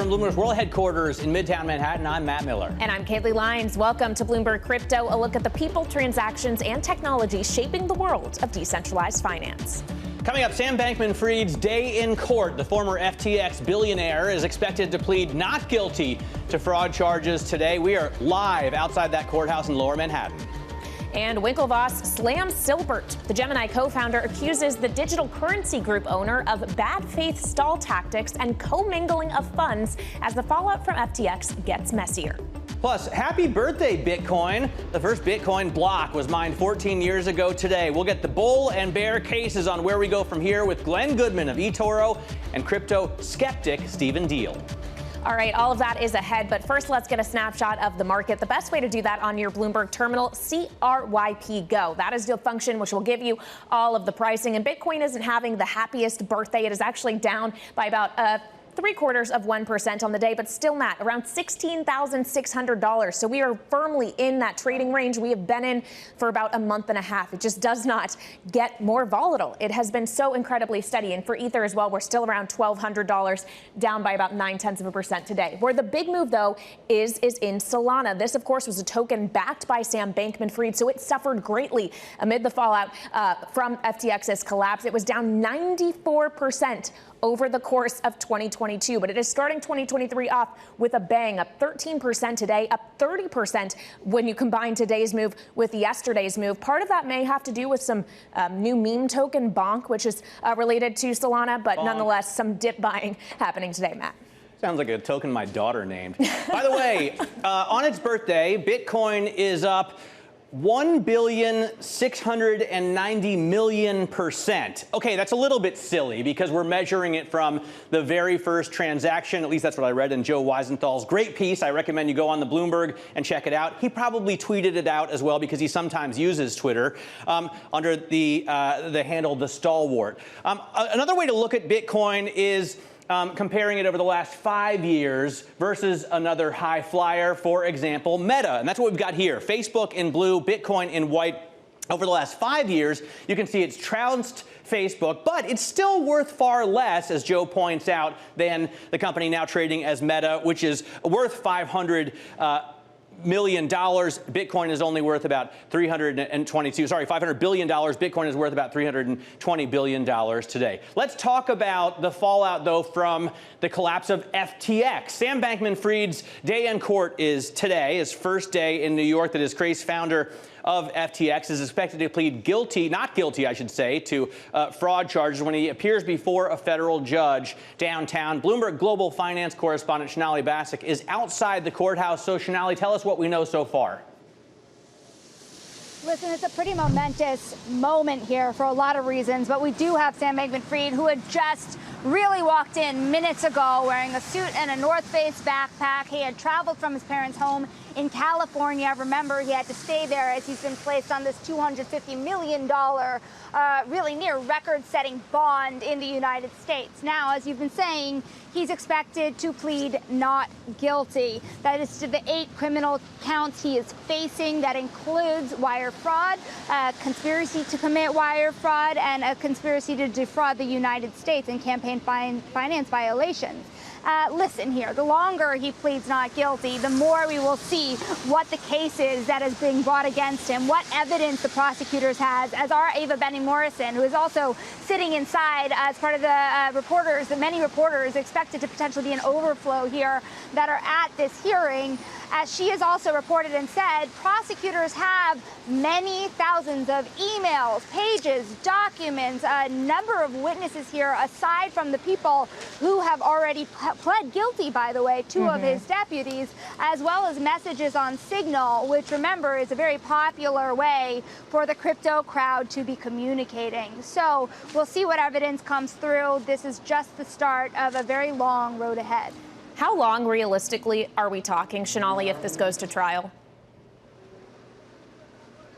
from Bloomberg's World Headquarters in Midtown Manhattan, I'm Matt Miller. And I'm Kaylee Lyons. Welcome to Bloomberg Crypto, a look at the people, transactions, and technology shaping the world of decentralized finance. Coming up, Sam Bankman-Fried's day in court. The former FTX billionaire is expected to plead not guilty to fraud charges today. We are live outside that courthouse in Lower Manhattan. And Winklevoss slams Silbert. The Gemini co-founder accuses the digital currency group owner of bad faith stall tactics and commingling of funds as the fallout from FTX gets messier. Plus, happy birthday, Bitcoin. The first Bitcoin block was mined 14 years ago today. We'll get the bull and bear cases on where we go from here with Glen Goodman of eToro and crypto skeptic Stephen Diehl. All right, all of that is ahead, but first let's get a snapshot of the market. The best way to do that on your Bloomberg terminal, CRYP Go. That is the function which will give you all of the pricing, and Bitcoin isn't having the happiest birthday. It is actually down by about 0.75% on the day, but still, Matt, around $16,600. So we are firmly in that trading range we have been in for about a month and a half. It just does not get more volatile. It has been so incredibly steady. And for Ether as well, we're still around $1,200, down by about 0.9% today. Where the big move, though, is in Solana. This, of course, was a token backed by Sam Bankman-Fried, so it suffered greatly amid the fallout from FTX's collapse. It was down 94% over the course of 2022, but it is starting 2023 off with a bang, up 13% today, up 30% when you combine today's move with yesterday's move. Part of that may have to do with some new meme token, Bonk, which is related to Solana, but nonetheless, some dip buying happening today, Matt. Sounds like a token my daughter named. By the way, on its birthday, Bitcoin is up 1,690,000,000%. Okay, that's a little bit silly because we're measuring it from the very first transaction. At least that's what I read in Joe Weisenthal's great piece. I recommend you go on the Bloomberg and check it out. He probably tweeted it out as well because he sometimes uses Twitter under the handle The Stalwart. Another way to look at Bitcoin is comparing it over the last 5 years versus another high flyer, for example, Meta. And that's what we've got here. Facebook in blue, Bitcoin in white. Over the last 5 years, you can see it's trounced Facebook, but it's still worth far less, as Joe points out, than the company now trading as Meta, which is worth $500 million. Bitcoin is only worth about $500 billion. Bitcoin is worth about $320 billion today. Let's talk about the fallout, though, from the collapse of FTX. Sam Bankman-Fried's day in court is today, his first day in New York, that is Craze founder of FTX is expected to plead not guilty, I should say, to fraud charges when he appears before a federal judge downtown. Bloomberg Global Finance correspondent Sonali Basak is outside the courthouse. So, Sonali, tell us what we know so far. Listen, it's a pretty momentous moment here for a lot of reasons, but we do have Sam Bankman-Fried, who had just really walked in minutes ago wearing a suit and a North Face backpack. He had traveled from his parents' home in California. Remember, he had to stay there as he's been placed on this $250 million, really near record-setting bond in the United States. Now, as you've been saying, he's expected to plead not guilty. That is to the 8 criminal counts he is facing. That includes wire fraud, conspiracy to commit wire fraud, and a conspiracy to defraud the United States in campaign finance violations. Listen here, the longer he pleads not guilty, the more we will see what the case is that is being brought against him, what evidence the prosecutors has, as are Ava Benning Morrison, who is also sitting inside as part of the reporters, the many reporters expected to potentially be an overflow here that are at this hearing. As she has also reported and said, prosecutors have many thousands of emails, pages, documents, a number of witnesses here, aside from the people who have already pled guilty, by the way, 2 of his deputies, as well as messages on Signal, which, remember, is a very popular way for the crypto crowd to be communicating. So we'll see what evidence comes through. This is just the start of a very long road ahead. How long, realistically, are we talking, Sonali, if this goes to trial?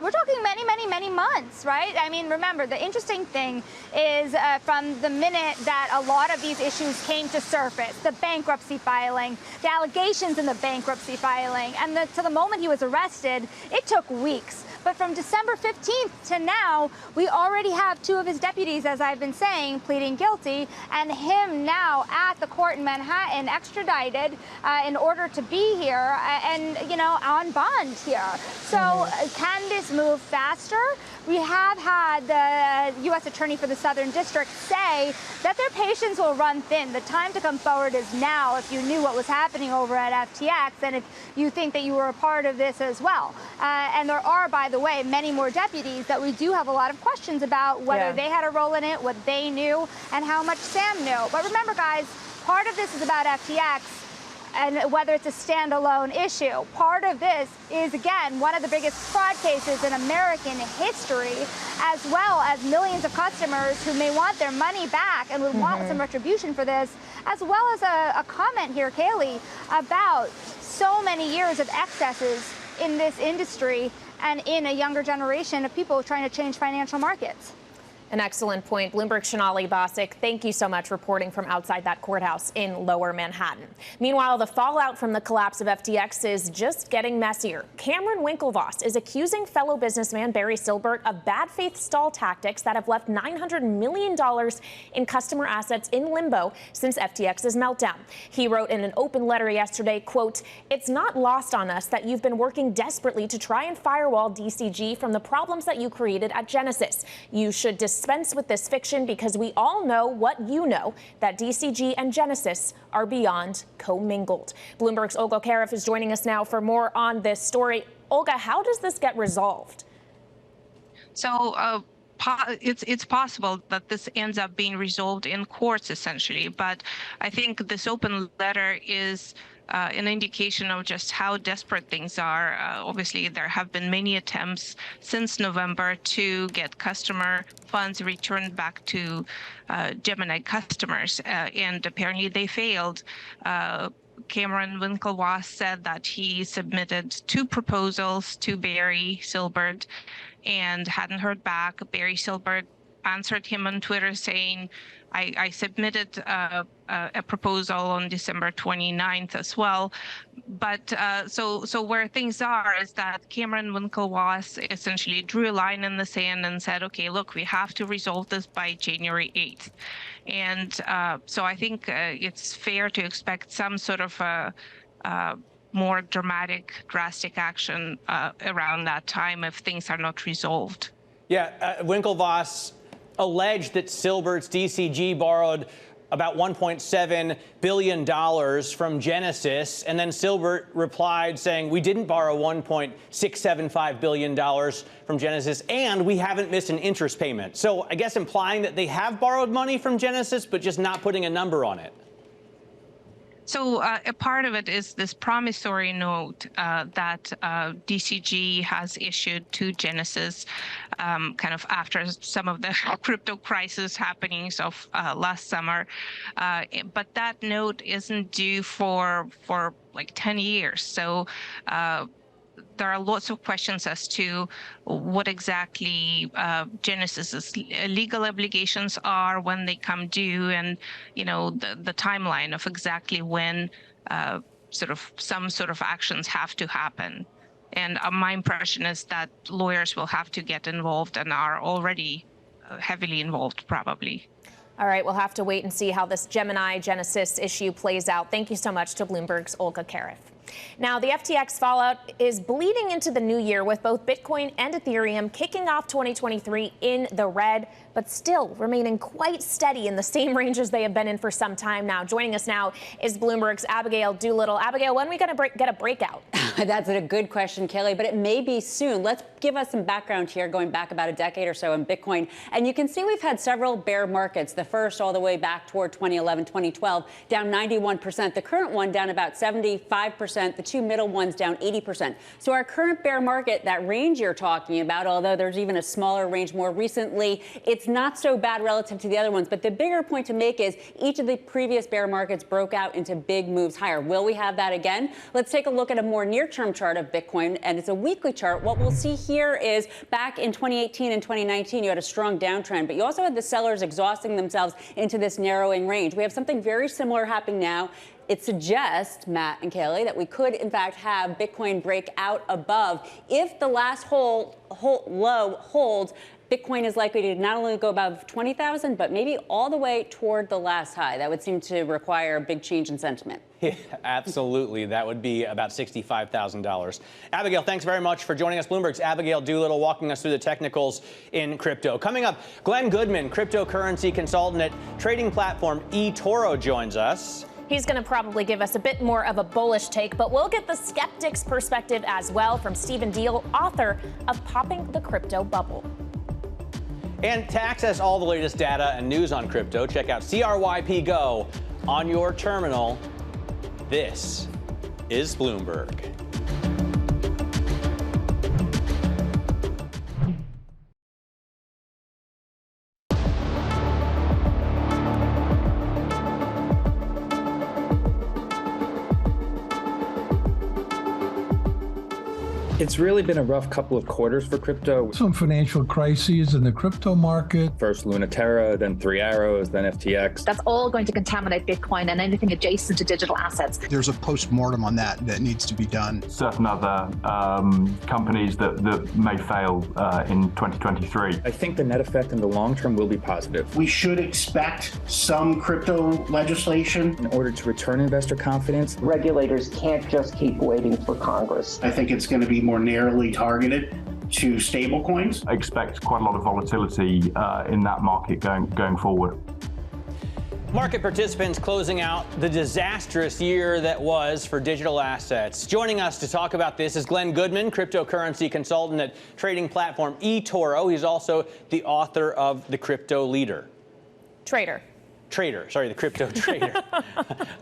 we're talking many months, right? I mean, remember, the interesting thing is from the minute that a lot of these issues came to surface, the bankruptcy filing, the allegations in the bankruptcy filing, and to the moment he was arrested, it took weeks. But from December 15th to now, we already have 2 of his deputies, as I've been saying, pleading guilty, and him now at the court in Manhattan, extradited in order to be here and, you know, on bond here. So can this move faster? We have had the U.S. Attorney for the Southern District say that their patience will run thin. The time to come forward is now if you knew what was happening over at FTX and if you think that you were a part of this as well. And there are, by the way, many more deputies that we do have a lot of questions about whether they had a role in it, what they knew, and how much Sam knew. But remember, guys, part of this is about FTX and whether it's a standalone issue. Part of this is, again, one of the biggest fraud cases in American history, as well as millions of customers who may want their money back and would want some retribution for this, as well as a comment here, Kaylee, about so many years of excesses in this industry and in a younger generation of people trying to change financial markets. An excellent point. Bloomberg's Sonali Basak, thank you so much, reporting from outside that courthouse in Lower Manhattan. Meanwhile, the fallout from the collapse of FTX is just getting messier. Cameron Winklevoss is accusing fellow businessman Barry Silbert of bad faith stall tactics that have left $900 million in customer assets in limbo since FTX's meltdown. He wrote in an open letter yesterday, quote, "It's not lost on us that you've been working desperately to try and firewall DCG from the problems that you created at Genesis. You should dispense with this fiction because we all know what you know, that DCG and Genesis are beyond commingled." Bloomberg's Olga Karif is joining us now for more on this story. Olga, how does this get resolved? So it's possible that this ends up being resolved in courts, essentially. But I think this open letter is an indication of just how desperate things are. Obviously, there have been many attempts since November to get customer funds returned back to Gemini customers, and apparently they failed. Cameron Winklevoss said that he submitted 2 proposals to Barry Silbert and hadn't heard back. Barry Silbert answered him on Twitter saying, I submitted a proposal on December 29th as well. But so where things are is that Cameron Winklevoss essentially drew a line in the sand and said, okay, look, we have to resolve this by January 8th. And so I think it's fair to expect some sort of more drastic action around that time if things are not resolved. Yeah, Winklevoss alleged that Silbert's DCG borrowed about $1.7 billion from Genesis, and then Silbert replied saying, we didn't borrow $1.675 billion from Genesis, and we haven't missed an interest payment. So I guess implying that they have borrowed money from Genesis, but just not putting a number on it. So a part of it is this promissory note that DCG has issued to Genesis kind of after some of the crypto crisis happenings of last summer. But that note isn't due for like 10 years. So there are lots of questions as to what exactly Genesis's legal obligations are when they come due, and the timeline of exactly when some sort of actions have to happen. And my impression is that lawyers will have to get involved and are already heavily involved, probably. All right, we'll have to wait and see how this Gemini-Genesis issue plays out. Thank you so much to Bloomberg's Olga Karif. Now, the FTX fallout is bleeding into the new year with both Bitcoin and Ethereum kicking off 2023 in the red, but still remaining quite steady in the same ranges they have been in for some time now. Joining us now is Bloomberg's Abigail Doolittle. Abigail, when are we going to get a breakout? That's a good question, Kelly, but it may be soon. Let's give us some background here, going back about a decade or so in Bitcoin. And you can see we've had several bear markets, the first all the way back toward 2011, 2012, down 91%. The current one down about 75%. The 2 middle ones down 80%. So our current bear market, that range you're talking about, although there's even a smaller range more recently, it's not so bad relative to the other ones. But the bigger point to make is each of the previous bear markets broke out into big moves higher. Will we have that again? Let's take a look at a more near near-term chart of Bitcoin, and it's a weekly chart. What we'll see here is back in 2018 and 2019, you had a strong downtrend, but you also had the sellers exhausting themselves into this narrowing range. We have something very similar happening now. It suggests, Matt and Kaylee, that we could, in fact, have Bitcoin break out above. If the last low holds, Bitcoin is likely to not only go above 20,000, but maybe all the way toward the last high. That would seem to require a big change in sentiment. Yeah, absolutely. That would be about $65,000. Abigail, thanks very much for joining us. Bloomberg's Abigail Doolittle walking us through the technicals in crypto. Coming up, Glen Goodman, cryptocurrency consultant at trading platform eToro, joins us. He's going to probably give us a bit more of a bullish take, but we'll get the skeptic's perspective as well from Diehl, author of Popping the Crypto Bubble. And to access all the latest data and news on crypto, check out CRYP Go on your terminal. This is Bloomberg. It's really been a rough couple of quarters for crypto. Some financial crises in the crypto market. First Lunaterra, then Three Arrows, then FTX. That's all going to contaminate Bitcoin and anything adjacent to digital assets. There's a post-mortem on that needs to be done. Certain other companies that may fail in 2023. I think the net effect in the long term will be positive. We should expect some crypto legislation. In order to return investor confidence, regulators can't just keep waiting for Congress. I think it's going to be more narrowly targeted to stablecoins. I expect quite a lot of volatility in that market going forward. Market participants closing out the disastrous year that was for digital assets. Joining us to talk about this is Glen Goodman, cryptocurrency consultant at trading platform eToro. He's also the author of The Crypto Leader. The Crypto Trader.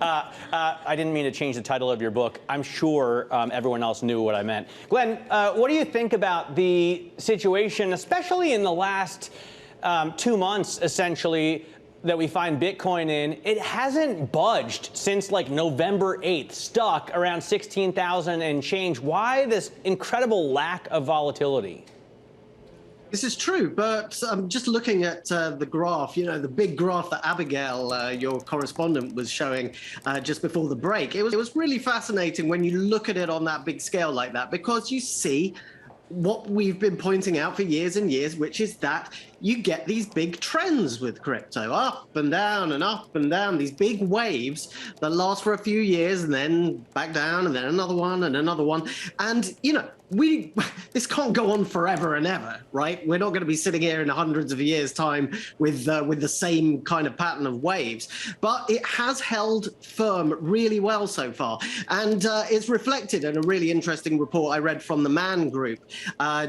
I didn't mean to change the title of your book. I'm sure everyone else knew what I meant. Glen, what do you think about the situation, especially in the last 2 months, essentially, that we find Bitcoin in? It hasn't budged since like November 8th, stuck around 16,000 and change. Why this incredible lack of volatility? This is true, but just looking at the graph, the big graph that Abigail, your correspondent, was showing just before the break, it was really fascinating when you look at it on that big scale like that, because you see what we've been pointing out for years and years, which is that you get these big trends with crypto, up and down and up and down, these big waves that last for a few years and then back down and then another one and another one. And, this can't go on forever and ever, right? We're not going to be sitting here in hundreds of years' time with the same kind of pattern of waves. But it has held firm really well so far. And it's reflected in a really interesting report I read from the Man Group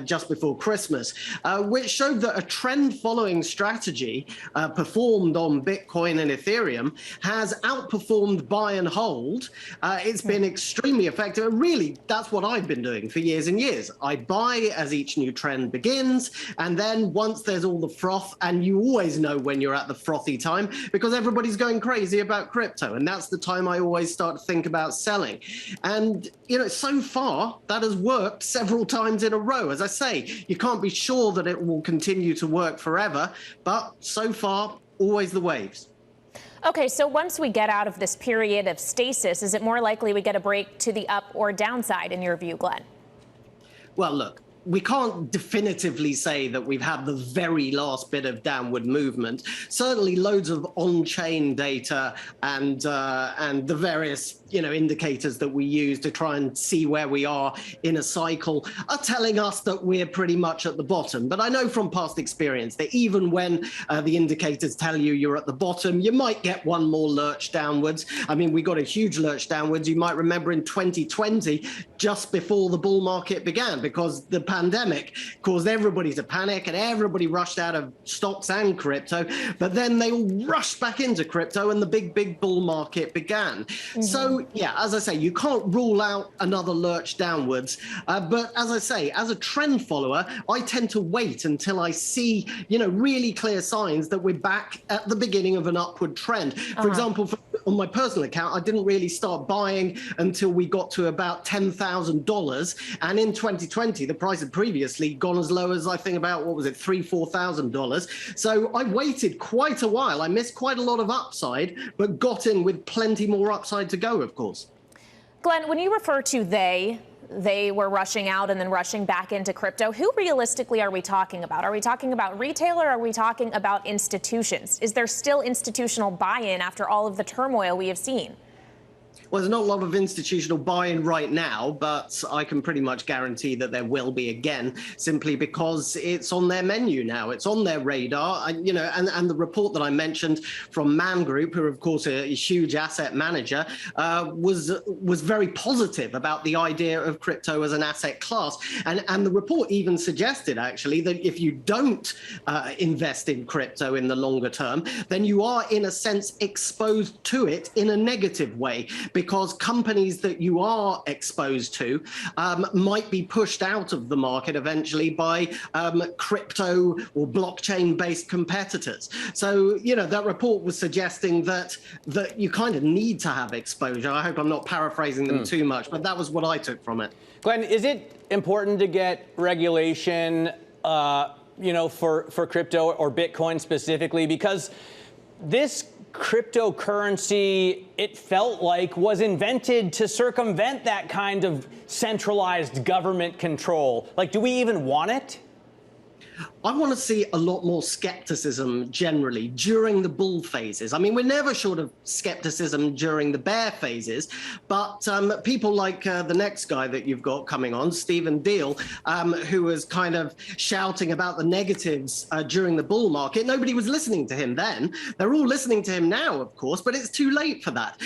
just before Christmas, which showed that a trend-following strategy performed on Bitcoin and Ethereum has outperformed buy and hold. It's been extremely effective. And really, that's what I've been doing for years and years. I buy as each new trend begins, and then once there's all the froth, and you always know when you're at the frothy time because everybody's going crazy about crypto, and that's the time I always start to think about selling. And so far that has worked several times in a row. As I say, you can't be sure that it will continue to work forever, but so far always the waves. Okay, so once we get out of this period of stasis, is it more likely we get a break to the up or downside in your view, Glen? Well, look, we can't definitively say that we've had the very last bit of downward movement. Certainly loads of on-chain data and the various indicators that we use to try and see where we are in a cycle are telling us that we're pretty much at the bottom. But I know from past experience that even when the indicators tell you you're at the bottom, you might get one more lurch downwards. I mean, we got a huge lurch downwards. You might remember in 2020, just before the bull market began, because the pandemic caused everybody to panic and everybody rushed out of stocks and crypto, but then they all rushed back into crypto and the big bull market began. Mm-hmm. So yeah, as I say, you can't rule out another lurch downwards. But as I say, as a trend follower, I tend to wait until I see, really clear signs that we're back at the beginning of an upward trend. For example, for on my personal account, I didn't really start buying until we got to about $10,000. And in 2020, the price had previously gone as low as, I think, about, what was it, $3,000, $4,000. So I waited quite a while. I missed quite a lot of upside, but got in with plenty more upside to go, of course. Glenn, when you refer to they were rushing out and then rushing back into crypto, who realistically are we talking about? Are we talking about retail, or are we talking about institutions? Is there still institutional buy-in after all of the turmoil we have seen? Well, there's not a lot of institutional buy-in right now, but I can pretty much guarantee that there will be again, simply because it's on their menu now. It's on their radar. And the report that I mentioned from Man Group, who are, of course, a huge asset manager, was very positive about the idea of crypto as an asset class. And the report even suggested, actually, that if you don't invest in crypto in the longer term, then you are, in a sense, exposed to it in a negative way, because companies that you are exposed to might be pushed out of the market eventually by crypto or blockchain-based competitors. So, that report was suggesting that you kind of need to have exposure. I hope I'm not paraphrasing them too much, but that was what I took from it. Glenn, is it important to get regulation, for crypto or Bitcoin specifically? Because this cryptocurrency, it felt like, was invented to circumvent that kind of centralized government control. Like, do we even want it? I want to see a lot more skepticism generally during the bull phases. I mean, we're never short of skepticism during the bear phases, but people like the next guy that you've got coming on, Stephen Diehl, who was kind of shouting about the negatives during the bull market. Nobody was listening to him then. They're all listening to him now, of course, but it's too late for that.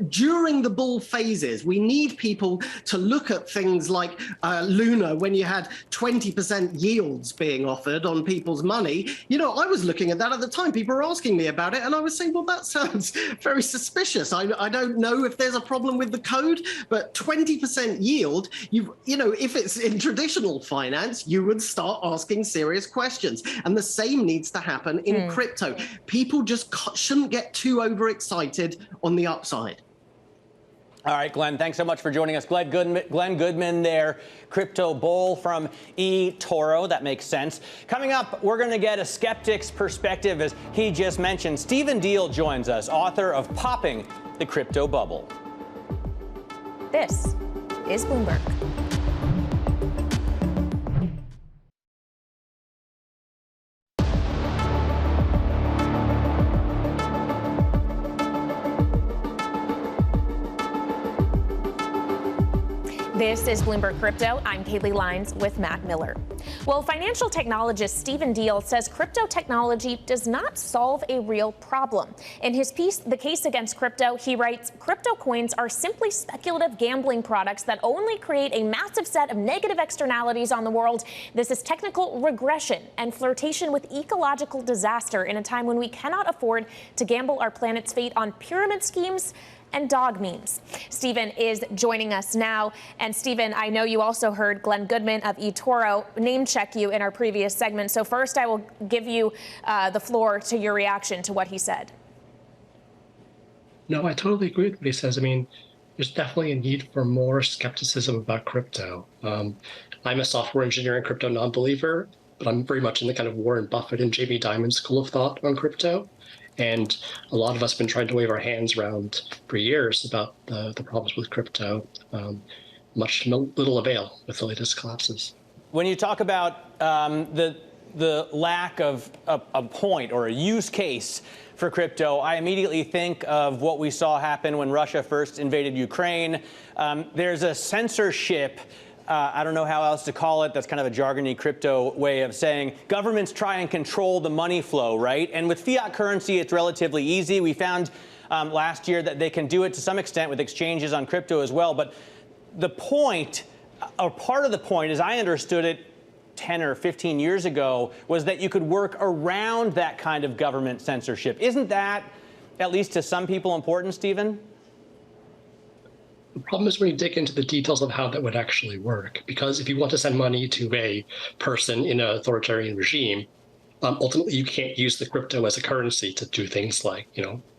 During the bull phases, we need people to look at things like Luna, when you had 20% yields being offered on people's money. I was looking at that at the time. People were asking me about it, and I was saying, well, that sounds very suspicious. I don't know if there's a problem with the code, but 20% yield, if it's in traditional finance, you would start asking serious questions. And the same needs to happen in crypto. People just shouldn't get too overexcited on the upside. All right, Glenn, thanks so much for joining us. Glen Goodman there, crypto bull from eToro. That makes sense. Coming up, we're going to get a skeptic's perspective, as he just mentioned. Stephen Diehl joins us, author of Popping the Crypto Bubble. This is Bloomberg. This is Bloomberg Crypto. I'm Kaylee Lines with Matt Miller. Well, financial technologist Stephen Diehl says crypto technology does not solve a real problem. In his piece, The Case Against Crypto, he writes, crypto coins are simply speculative gambling products that only create a massive set of negative externalities on the world. This is technical regression and flirtation with ecological disaster in a time when we cannot afford to gamble our planet's fate on pyramid schemes and dog memes. Stephen is joining us now. And Stephen, I know you also heard Glen Goodman of eToro name check you in our previous segment. So first, I will give you the floor to your reaction to what he said. No, I totally agree with what he says. I mean, there's definitely a need for more skepticism about crypto. I'm a software engineer and crypto non-believer, but I'm very much in the kind of Warren Buffett and Jamie Dimon school of thought on crypto. And a lot of us have been trying to wave our hands around for years about the problems with crypto. Little avail with the latest collapses. When you talk about the lack of a point or a use case for crypto, I immediately think of what we saw happen when Russia first invaded Ukraine. There's a censorship. I don't know how else to call it. That's kind of a jargony crypto way of saying governments try and control the money flow, right? And with fiat currency, it's relatively easy. We found last year that they can do it to some extent with exchanges on crypto as well. But the point, or part of the point, as I understood it 10 or 15 years ago, was that you could work around that kind of government censorship. Isn't that, at least to some people, important, Stephen? The problem is when you dig into the details of how that would actually work, because if you want to send money to a person in an authoritarian regime, Ultimately, you can't use the crypto as a currency to do things like,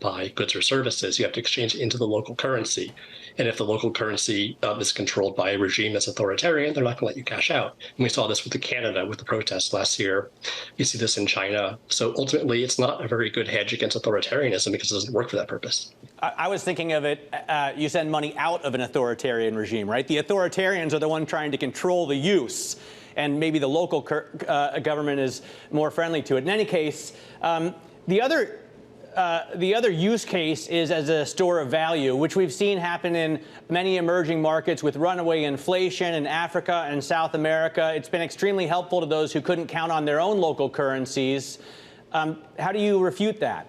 buy goods or services. You have to exchange it into the local currency. And if the local currency is controlled by a regime that's authoritarian, they're not going to let you cash out. And we saw this with Canada with the protests last year. You see this in China. So ultimately, it's not a very good hedge against authoritarianism because it doesn't work for that purpose. I was thinking of it, you send money out of an authoritarian regime, right? The authoritarians are the one trying to control the use, and maybe the local government is more friendly to it. In any case, the other use case is as a store of value, which we've seen happen in many emerging markets with runaway inflation in Africa and South America. It's been extremely helpful to those who couldn't count on their own local currencies. How do you refute that?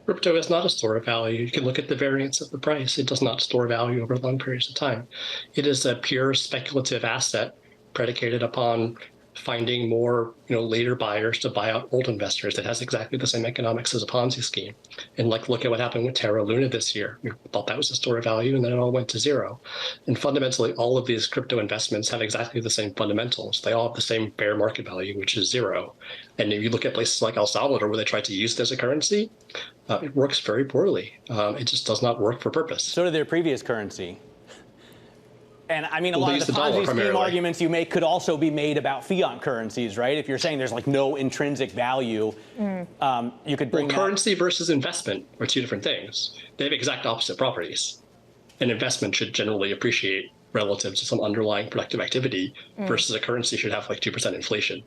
Crypto is not a store of value. You can look at the variance of the price. It does not store value over long periods of time. It is a pure speculative asset predicated upon finding more, later buyers to buy out old investors. It has exactly the same economics as a Ponzi scheme. And look at what happened with Terra Luna this year. We thought that was a store of value, and then it all went to zero. And fundamentally, all of these crypto investments have exactly the same fundamentals. They all have the same fair market value, which is zero. And if you look at places like El Salvador, where they try to use it as a currency, it works very poorly. It just does not work for purpose. So did their previous currency. And I mean, a lot of the dollar Ponzi scheme arguments you make could also be made about fiat currencies, right? If you're saying there's no intrinsic value, you could bring currency versus investment are two different things. They have exact opposite properties. An investment should generally appreciate relative to some underlying productive activity versus a currency should have 2% inflation.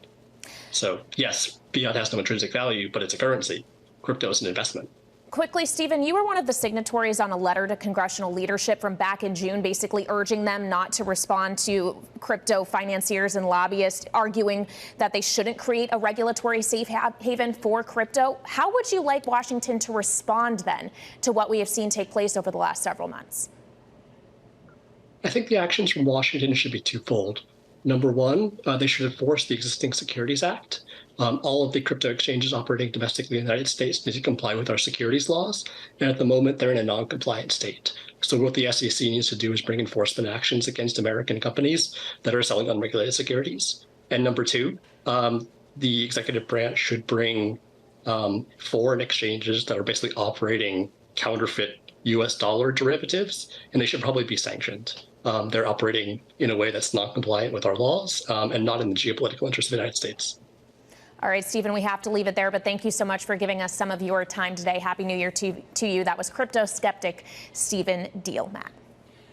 So yes, fiat has no intrinsic value, but it's a currency. Crypto is an investment. Quickly, Stephen, you were one of the signatories on a letter to congressional leadership from back in June, basically urging them not to respond to crypto financiers and lobbyists, arguing that they shouldn't create a regulatory safe haven for crypto. How would you like Washington to respond then to what we have seen take place over the last several months? I think the actions from Washington should be twofold. Number one, they should enforce the existing Securities Act. All of the crypto exchanges operating domestically in the United States need to comply with our securities laws. And at the moment, they're in a non-compliant state. So what the SEC needs to do is bring enforcement actions against American companies that are selling unregulated securities. And number two, the executive branch should bring foreign exchanges that are basically operating counterfeit US dollar derivatives, and they should probably be sanctioned. They're operating in a way that's not compliant with our laws and not in the geopolitical interest of the United States. All right, Stephen, we have to leave it there, but thank you so much for giving us some of your time today. Happy New Year to you. That was crypto skeptic Stephen Diehl. Matt.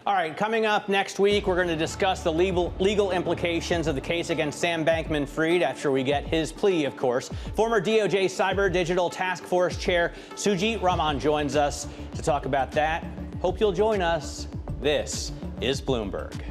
All right, coming up next week, we're going to discuss the legal implications of the case against Sam Bankman-Fried after we get his plea, of course. Former DOJ Cyber Digital Task Force Chair Sujit Raman joins us to talk about that. Hope you'll join us. This is Bloomberg.